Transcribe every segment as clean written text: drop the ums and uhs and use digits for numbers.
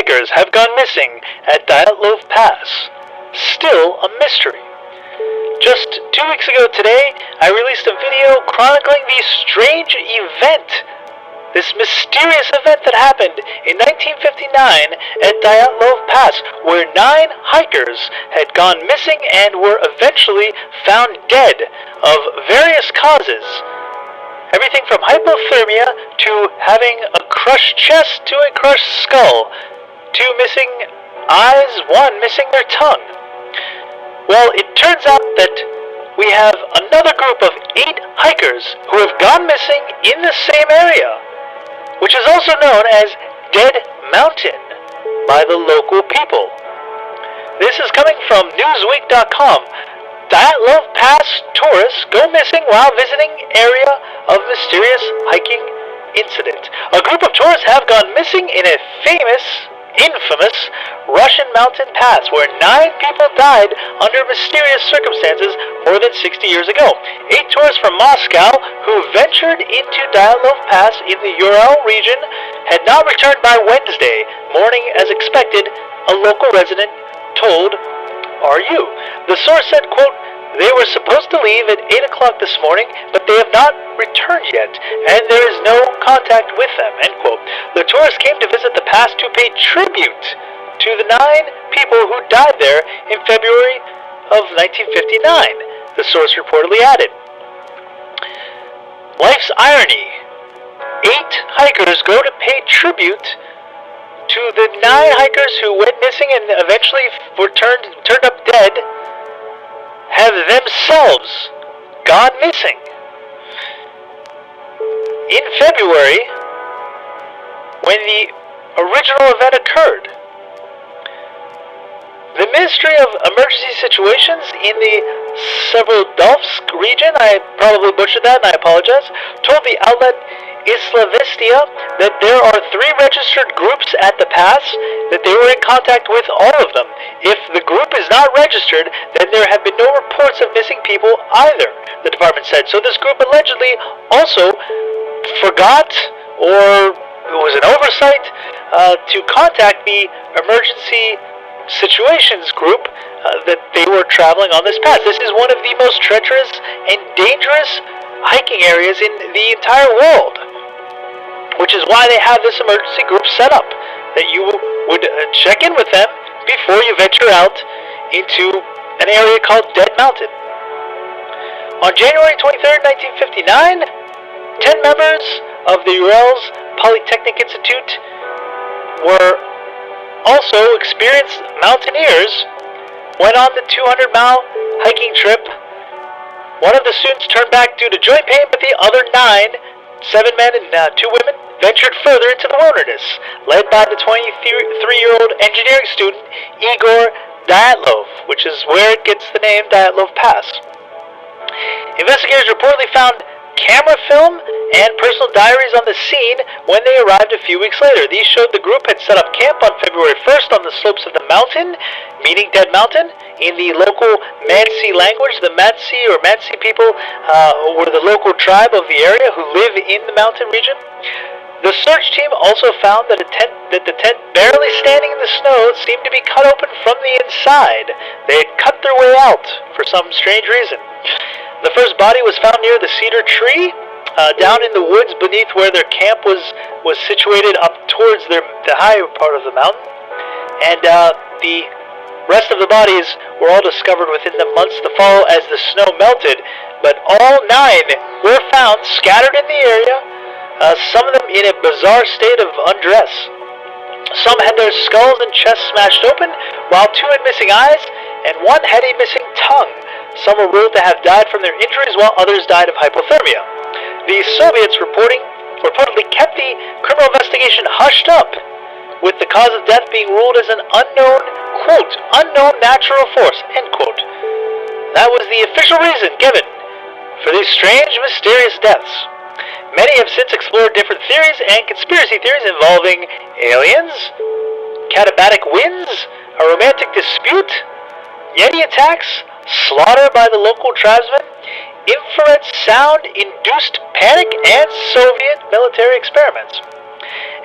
hikers have gone missing at Dyatlov Pass. Still a mystery. Just 2 weeks ago today, I released a video chronicling the strange event, this mysterious event that happened in 1959 at Dyatlov Pass, where 9 hikers had gone missing and were eventually found dead of various causes. Everything from hypothermia to having a crushed chest to a crushed skull, to missing eyes, one missing their tongue. Well, it turns out that we have another group of 8 hikers who have gone missing in the same area, which is also known as Dead Mountain by the local people. This is coming from Newsweek.com. Dyatlov Pass tourists go missing while visiting area of mysterious hiking incident. A group of tourists have gone missing in a infamous Russian mountain pass where 9 people died under mysterious circumstances more than 60 years ago. 8 tourists from Moscow who ventured into Dyatlov Pass in the Ural region had not returned by Wednesday morning as expected, a local resident told RU. The source said, quote, "They were supposed to leave at 8 o'clock this morning, but they have not returned yet, and there is no contact with them," end quote. The tourists came to visit the pass to pay tribute to the 9 people who died there in February of 1959, the source reportedly added. Life's irony. 8 hikers go to pay tribute to the 9 hikers who went missing and eventually were turned up dead, have themselves gone missing. In February, when the original event occurred, the Ministry of Emergency Situations in the Severodolsk region, I probably butchered that and I apologize, told the outlet Islavestia that there are 3 registered groups at the pass, that they were in contact with all of them. If the group is not registered, then there have been no reports of missing people either, the department said. So this group allegedly also forgot, or it was an oversight, to contact the emergency situations group that they were traveling on this pass. This is one of the most treacherous and dangerous hiking areas in the entire world, which is why they have this emergency group set up, that you would check in with them before you venture out into an area called Dead Mountain. On January 23rd, 1959, 10 members of the Urals Polytechnic Institute were also experienced mountaineers, went on the 200-mile hiking trip. One of the students turned back due to joint pain, but the other 9, 7 men and 2 women, ventured further into the wilderness, led by the 23-year-old engineering student Igor Dyatlov, which is where it gets the name Dyatlov Pass. Investigators reportedly found camera film and personal diaries on the scene when they arrived a few weeks later. These showed the group had set up camp on February 1st on the slopes of the mountain, meaning Dead Mountain. In the local Mansi language, the Mansi people were the local tribe of the area who live in the mountain region. The search team also found that the tent barely standing in the snow seemed to be cut open from the inside. They had cut their way out for some strange reason. The first body was found near the cedar tree, down in the woods beneath where their camp was situated up towards the higher part of the mountain. And the rest of the bodies were all discovered within the months to follow as the snow melted. But all 9 were found scattered in the area, some of them in a bizarre state of undress. Some had their skulls and chests smashed open, while 2 had missing eyes, and 1 had a missing tongue. Some were ruled to have died from their injuries, while others died of hypothermia. The Soviets reportedly kept the criminal investigation hushed up, with the cause of death being ruled as an unknown, quote, unknown natural force, end quote. That was the official reason given for these strange, mysterious deaths. Many have since explored different theories and conspiracy theories involving aliens, katabatic winds, a romantic dispute, yeti attacks, slaughter by the local tribesmen, infrared sound-induced panic, and Soviet military experiments.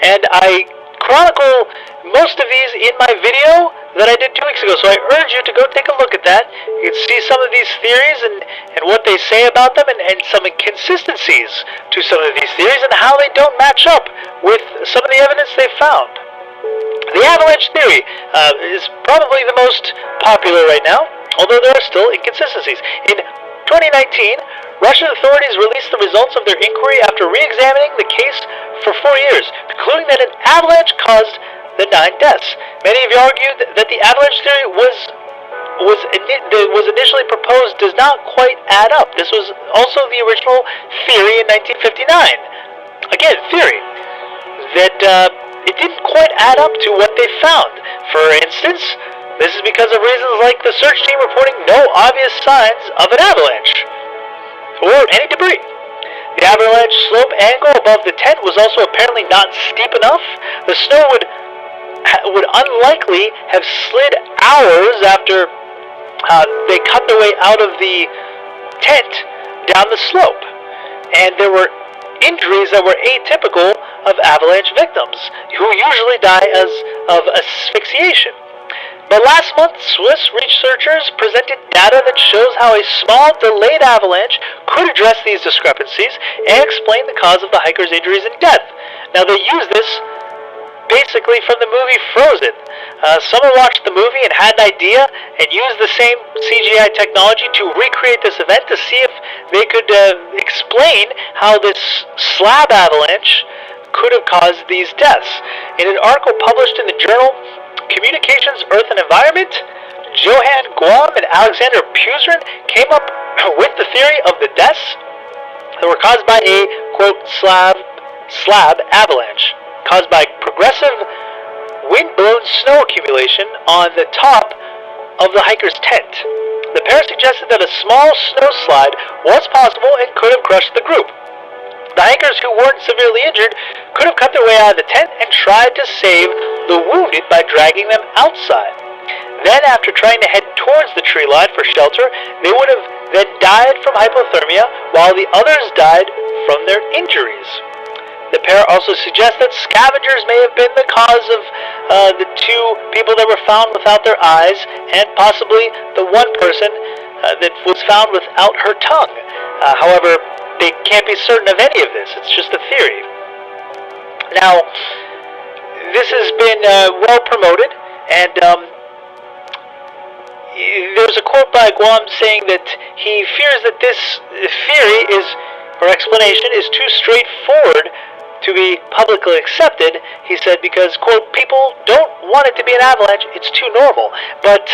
And I chronicle most of these in my video that I did 2 weeks ago, so I urge you to go take a look at that. You can see some of these theories and what they say about them, and some inconsistencies to some of these theories and how they don't match up with some of the evidence they've found. The avalanche theory is probably the most popular right now, although there are still inconsistencies. In 2019, Russian authorities released the results of their inquiry after re-examining the case for 4 years, concluding that an avalanche caused the 9 deaths. Many of you argued that the avalanche theory was initially proposed does not quite add up. This was also the original theory in 1959. Again, theory that it didn't quite add up to what they found. For instance, this is because of reasons like the search team reporting no obvious signs of an avalanche or any debris. The avalanche slope angle above the tent was also apparently not steep enough. The snow would unlikely have slid hours after they cut their way out of the tent down the slope. And there were injuries that were atypical of avalanche victims, who usually die of asphyxiation. But last month, Swiss researchers presented data that shows how a small, delayed avalanche could address these discrepancies and explain the cause of the hikers' injuries and death. Now, they use this basically from the movie Frozen. Someone watched the movie and had an idea and used the same CGI technology to recreate this event to see if they could explain how this slab avalanche could have caused these deaths. In an article published in the journal Communications, Earth and Environment, Johan Guam and Alexander Puzrin came up with the theory of the deaths that were caused by a, quote, slab avalanche, caused by progressive wind-blown snow accumulation on the top of the hiker's tent. The pair suggested that a small snow slide was possible and could have crushed the group. The hikers who weren't severely injured could have cut their way out of the tent and tried to save the wounded by dragging them outside. Then, after trying to head towards the tree line for shelter, they would have then died from hypothermia, while the others died from their injuries. The pair also suggest that scavengers may have been the cause of the 2 people that were found without their eyes, and possibly the one person that was found without her tongue. However, they can't be certain of any of this. It's just a theory. Now, this has been well promoted, and there's a quote by Guam saying that he fears that this theory or explanation is too straightforward to be publicly accepted. He said because, quote, people don't want it to be an avalanche, it's too normal. But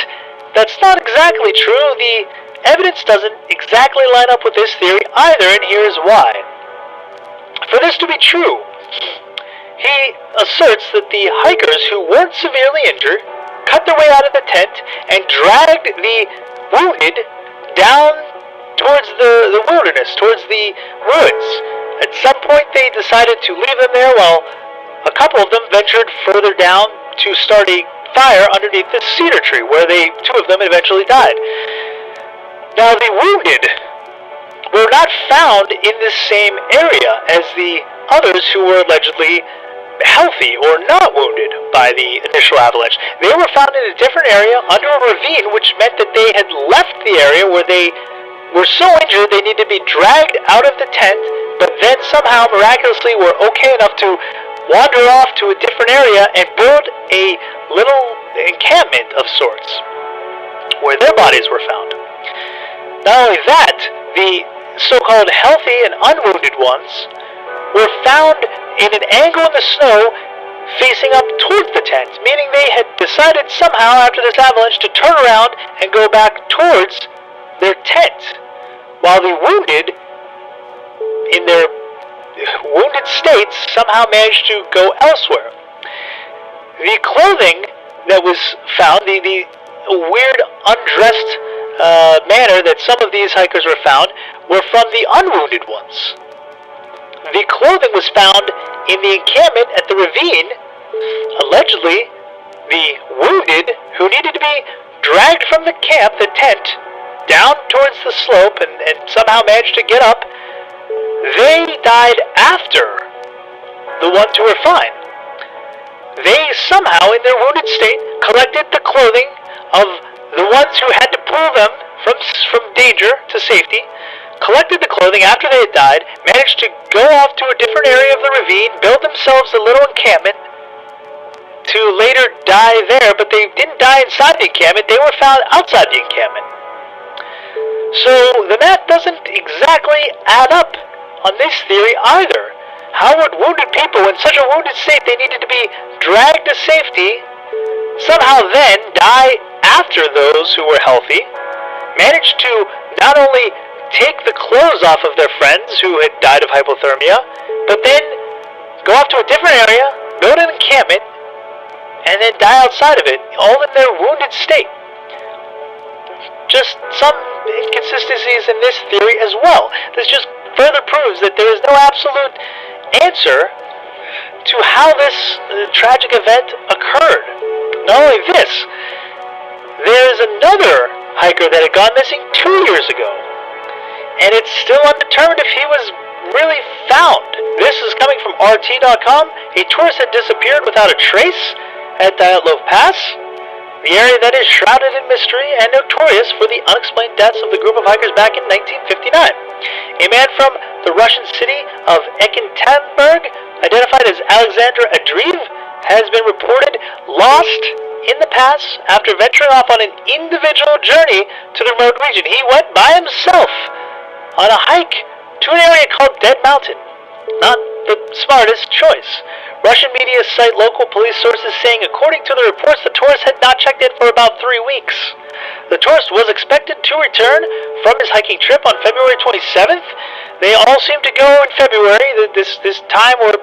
that's not exactly true. The evidence doesn't exactly line up with this theory either, and here's why. For this to be true, he asserts that the hikers who weren't severely injured cut their way out of the tent and dragged the wounded down towards the wilderness, towards the ruins. At some point they decided to leave them there while a couple of them ventured further down to start a fire underneath the cedar tree, where 2 of them eventually died. Now, the wounded were not found in the same area as the others who were allegedly healthy or not wounded by the initial avalanche. They were found in a different area under a ravine, which meant that they had left the area where they were so injured they needed to be dragged out of the tent, but then somehow miraculously were okay enough to wander off to a different area and build a little encampment of sorts where their bodies were found. Not only that, the so-called healthy and unwounded ones were found in an angle in the snow facing up towards the tent, meaning they had decided somehow after this avalanche to turn around and go back towards their tent, while the wounded, in their wounded states, somehow managed to go elsewhere. The clothing that was found, the weird undressed manner that some of these hikers were found, were from the unwounded ones. The clothing was found in the encampment at the ravine. Allegedly, the wounded, who needed to be dragged from the camp, the tent, down towards the slope and somehow managed to get up, they died after the ones who were fine. they somehow, in their wounded state, collected the clothing of the ones who had to pull them from danger to safety, collected the clothing after they had died, managed to go off to a different area of the ravine, build themselves a little encampment, to later die there, but they didn't die inside the encampment, they were found outside the encampment. So the math doesn't exactly add up on this theory either. How would wounded people in such a wounded state they needed to be dragged to safety, somehow then die after those who were healthy, managed to not only take the clothes off of their friends who had died of hypothermia, but then go off to a different area, build an encampment, and then die outside of it, all in their wounded state. Just some inconsistencies in this theory as well. This just further proves that there is no absolute answer to how this tragic event occurred. Not only this, there is another hiker that had gone missing 2 years ago, and it's still undetermined if he was really found. This is coming from RT.com. A tourist had disappeared without a trace at Dyatlov Pass, the area that is shrouded in mystery and notorious for the unexplained deaths of the group of hikers back in 1959. A man from the Russian city of Ekaterinburg, identified as Alexander Andreev, has been reported lost in the pass after venturing off on an individual journey to the remote region. He went by himself on a hike to an area called Dead Mountain. Not the smartest choice. Russian media cite local police sources saying, according to the reports, the tourist had not checked in for about 3 weeks. The tourist was expected to return from his hiking trip on February 27th. They all seem to go in February, this time where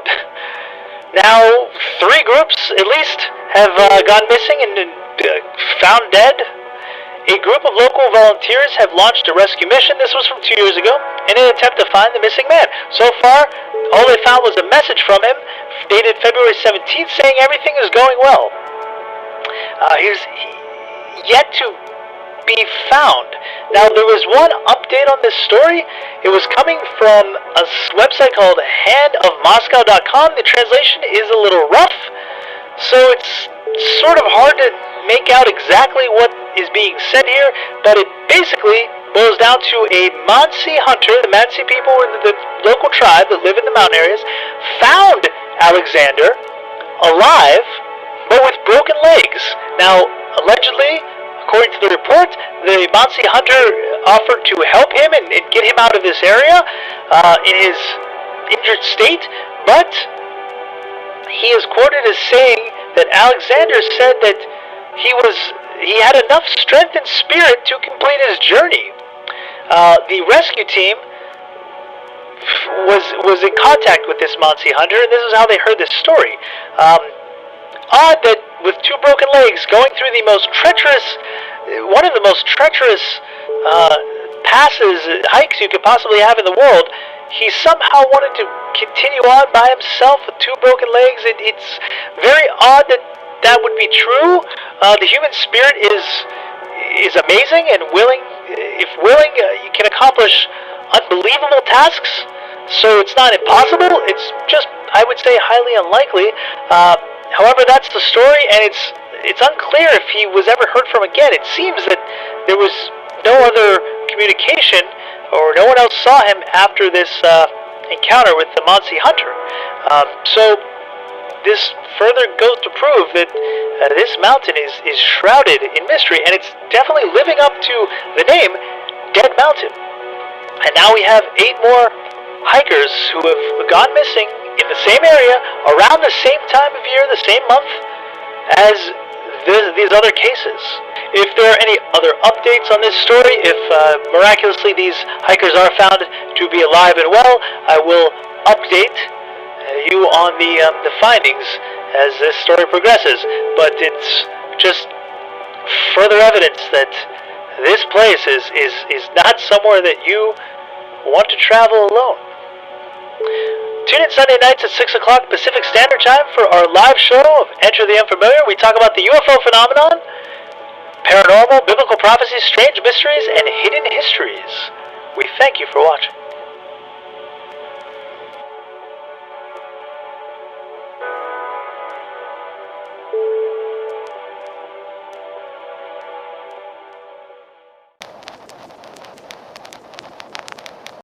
now 3 groups at least have gone missing and found dead. A group of local volunteers have launched a rescue mission, this was from 2 years ago, in an attempt to find the missing man. So far, all they found was a message from him, dated February 17th, saying everything is going well. He's yet to be found. Now, there was one update on this story. It was coming from a website called handofmoscow.com. The translation is a little rough, so it's sort of hard to make out exactly what is being said here, but it basically boils down to a Mansi hunter. The Mansi people in the local tribe that live in the mountain areas found Alexander alive, but with broken legs. Now, allegedly, according to the report, the Mansi hunter offered to help him and get him out of this area in his injured state, but he is quoted as saying that Alexander said that he had enough strength and spirit to complete his journey. The rescue team was in contact with this Mansi hunter, and this is how they heard this story. Odd that with 2 broken legs, going through one of the most treacherous hikes you could possibly have in the world, he somehow wanted to continue on by himself with 2 broken legs. It's very odd that would be true. The human spirit is amazing, and if willing, you can accomplish unbelievable tasks. So it's not impossible. It's just, I would say, highly unlikely. However, that's the story, and it's unclear if he was ever heard from again. It seems that there was no other communication, or no one else saw him after this encounter with the Mansi hunter. So this further goes to prove that this mountain is shrouded in mystery, and it's definitely living up to the name Dead Mountain. And now we have 8 more hikers who have gone missing in the same area, around the same time of year, the same month, as these other cases. If there are any other updates on this story, if miraculously these hikers are found to be alive and well, I will update you on the findings as this story progresses. But it's just further evidence that this place is not somewhere that you want to travel alone. Tune in Sunday nights at 6 o'clock Pacific Standard Time for our live show of Enter the Unfamiliar. We talk about the UFO phenomenon, paranormal, biblical prophecies, strange mysteries, and hidden histories. We thank you for watching.